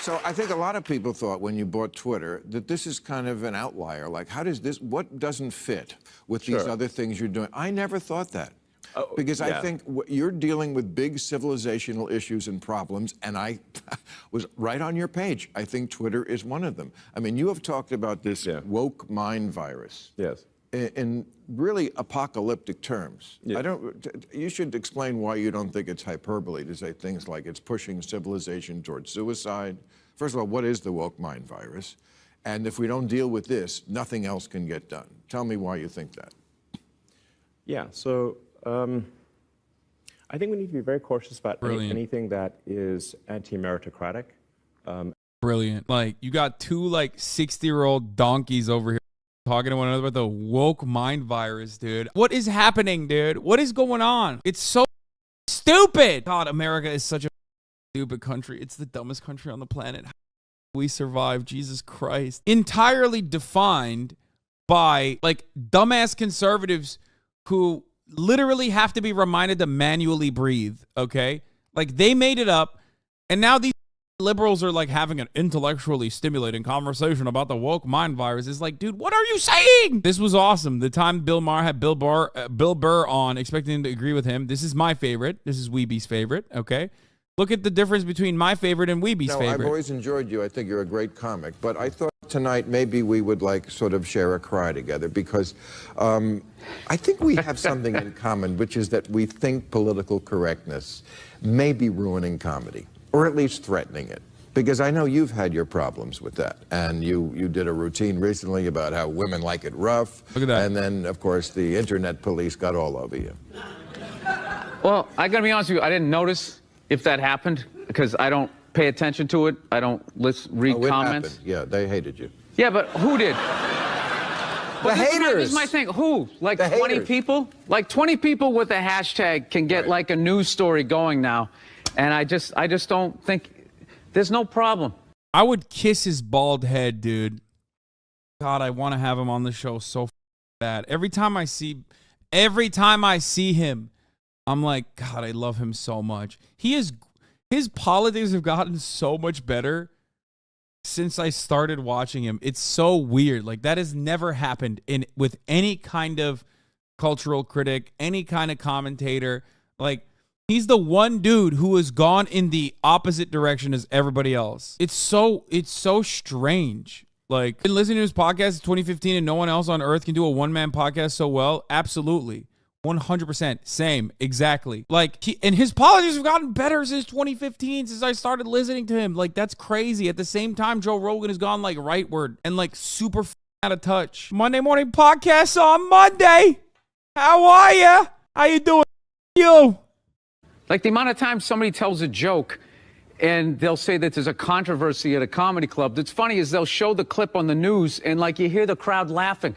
So I think a lot of people thought when you bought Twitter that this is kind of an outlier. Like, how does this, what doesn't fit with these other things you're doing? I never thought that. Because I think you're dealing with big civilizational issues and problems, and I was right on your page. I think Twitter is one of them. I mean, you have talked about this woke mind virus. Yes. In really apocalyptic terms. You should explain why you don't think it's hyperbole to say things like it's pushing civilization towards suicide. First of all, what is the woke mind virus? And if we don't deal with this, nothing else can get done. Tell me why you think that. Yeah, so I think we need to be very cautious about anything that is anti-meritocratic. Brilliant. Like, you got two, like, 60-year-old donkeys over here talking to one another about the woke mind virus, dude. What is happening, dude? What is going on? It's so stupid. God, America is such a stupid country. It's the dumbest country on the planet. How we survive, Jesus Christ. Entirely defined by, like, dumbass conservatives who literally have to be reminded to manually breathe, okay? Like, they made it up, and now these liberals are like having an intellectually stimulating conversation about the woke mind virus. It's like, dude, what are you saying? This was awesome. The time Bill Maher had Bill Burr on, expecting him to agree with him. This is my favorite. This is Weeby's favorite, okay? Look at the difference between my favorite and Weeby's favorite. I've always enjoyed you. I think you're a great comic. But I thought tonight maybe we would like sort of share a cry together because I think we have something in common, which is that we think political correctness may be ruining comedy, or at least threatening it. Because I know you've had your problems with that. And you did a routine recently about how women like it rough. Look at that. And then, of course, the internet police got all over you. Well, I gotta be honest with you, I didn't notice if that happened because I don't pay attention to it. I don't read comments. Happened. Yeah, they hated you. Yeah, but who did? The haters. This is my thing. Who? Like the 20 haters. people? Like 20 people with a hashtag can get like a news story going now. And I just don't think there's no problem. I would kiss his bald head, dude. God, I want to have him on the show so bad. Every time I see him, I'm like, God, I love him so much. His politics have gotten so much better since I started watching him. It's so weird. Like, that has never happened with any kind of cultural critic, any kind of commentator. Like, he's the one dude who has gone in the opposite direction as everybody else. It's so strange. Like, been listening to his podcast in 2015 and no one else on earth can do a one-man podcast so well? Absolutely. 100%. Same. Exactly. Like, and his politics have gotten better since 2015, since I started listening to him. Like, that's crazy. At the same time, Joe Rogan has gone, like, rightward and, like, super out of touch. Monday morning podcast on Monday. How are ya? How you doing? You. Like the amount of times somebody tells a joke and they'll say that there's a controversy at a comedy club. That's funny is they'll show the clip on the news and like you hear the crowd laughing.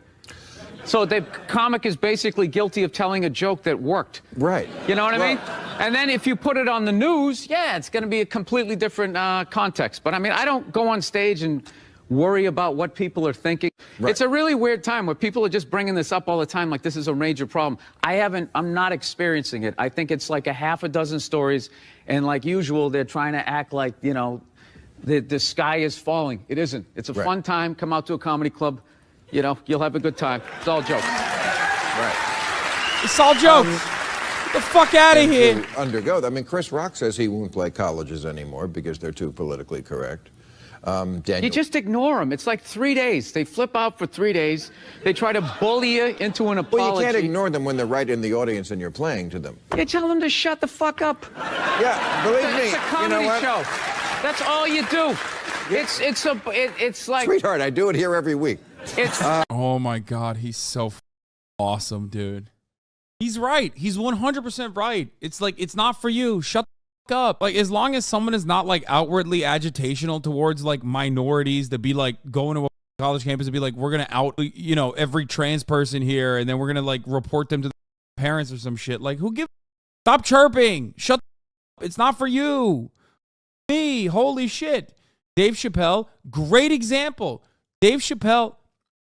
So the comic is basically guilty of telling a joke that worked. Right. You know what I mean? And then if you put it on the news, yeah, it's going to be a completely different context. But I mean, I don't go on stage and worry about what people are thinking. Right. It's a really weird time where people are just bringing this up all the time like this is a major problem. I'm not experiencing it. I think it's like a half a dozen stories, and like usual, they're trying to act like, you know, the sky is falling. It isn't. It's a fun time. Come out to a comedy club. You know, you'll have a good time. It's all jokes. Right. It's all jokes. Get the fuck out of here. Undergo. I mean, Chris Rock says he won't play colleges anymore because they're too politically correct. Daniel. You just ignore them. It's like 3 days. They flip out for 3 days. They try to bully you into an apology. Well, you can't ignore them when they're right in the audience and you're playing to them. You tell them to shut the fuck up. Yeah, believe me. It's a comedy show. That's all you do. It's like... Sweetheart, I do it here every week. It's... Oh, my God. He's so awesome, dude. He's right. He's 100% right. It's like, it's not for you. Shut the fuck up. Like, as long as someone is not, like, outwardly agitational towards, like, minorities to be, like, going to a college campus and be like, we're going to out, you know, every trans person here, and then we're going to, like, report them to the parents or some shit. Like, who gives... Stop chirping. Shut the... It's not for you. Me. Holy shit. Dave Chappelle, great example. Dave Chappelle...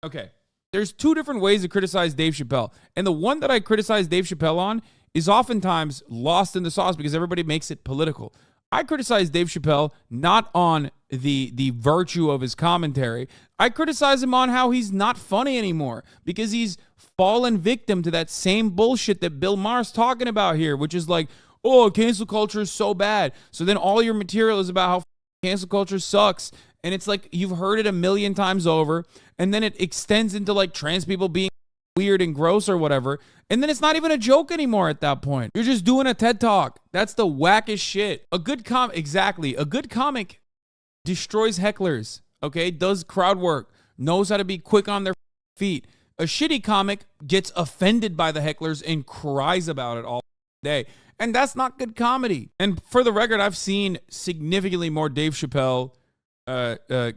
Okay, there's two different ways to criticize Dave Chappelle. And the one that I criticize Dave Chappelle on is oftentimes lost in the sauce because everybody makes it political. I criticize Dave Chappelle not on the virtue of his commentary. I criticize him on how he's not funny anymore because he's fallen victim to that same bullshit that Bill Maher's talking about here, which is like, oh, cancel culture is so bad. So then all your material is about how cancel culture sucks. And it's like you've heard it a million times over. And then it extends into like trans people being weird and gross or whatever. And then it's not even a joke anymore at that point. You're just doing a TED Talk. That's the wackest shit. A good comic destroys hecklers, okay? Does crowd work, knows how to be quick on their feet. A shitty comic gets offended by the hecklers and cries about it all day. And that's not good comedy. And for the record, I've seen significantly more Dave Chappelle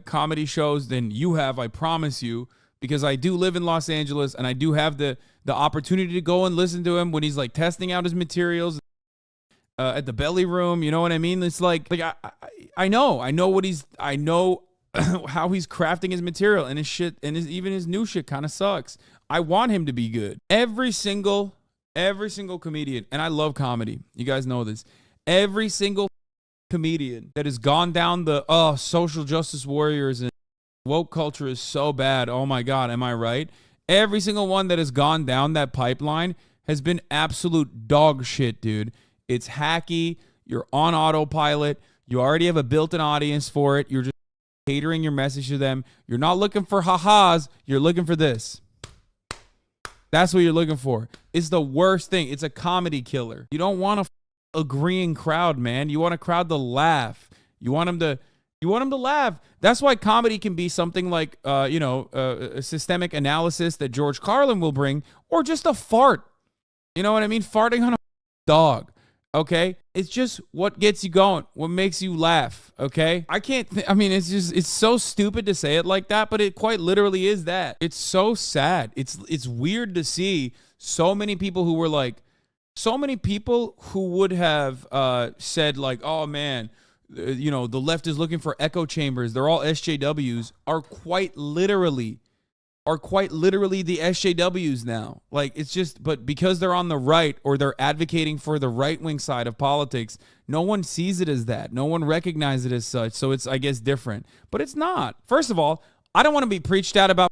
comedy shows than you have, I promise you, because I do live in Los Angeles and I do have the opportunity to go and listen to him when he's like testing out his materials at the Belly Room. You know what I mean? It's like I know how he's crafting his material, and his shit and even his new shit kind of sucks. I want him to be good. Every single comedian, and I love comedy. You guys know this. Every single comedian that has gone down the social justice warriors and woke culture is so bad. Oh my God, am I right? Every single one that has gone down that pipeline has been absolute dog shit, dude. It's hacky. You're on autopilot. You already have a built-in audience for it. You're just catering your message to them. You're not looking for ha-has. You're looking for this. That's what you're looking for. It's the worst thing. It's a comedy killer. You don't want a agreeing crowd, man. You want a crowd to laugh. You want them to laugh. That's why comedy can be something like, a systemic analysis that George Carlin will bring, or just a fart. You know what I mean? Farting on a dog. Okay? It's just what gets you going, what makes you laugh. Okay? It's so stupid to say it like that, but it quite literally is that. It's so sad. It's weird to see so many people who were like, so many people who would have said like, oh man, the left is looking for echo chambers. They're all SJWs. Are quite literally the SJWs now. Like, it's just, but because they're on the right or they're advocating for the right-wing side of politics, no one sees it as that. No one recognizes it as such. So it's, I guess, different. But it's not. First of all, I don't want to be preached at about,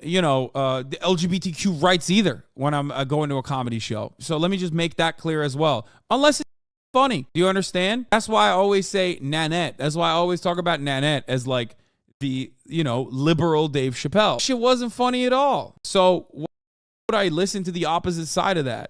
the LGBTQ rights either when I'm going to a comedy show. So let me just make that clear as well. Unless it's funny. Do you understand? That's why I always say Nanette. That's why I always talk about Nanette as like the, liberal Dave Chappelle. Shit wasn't funny at all. So why would I listen to the opposite side of that?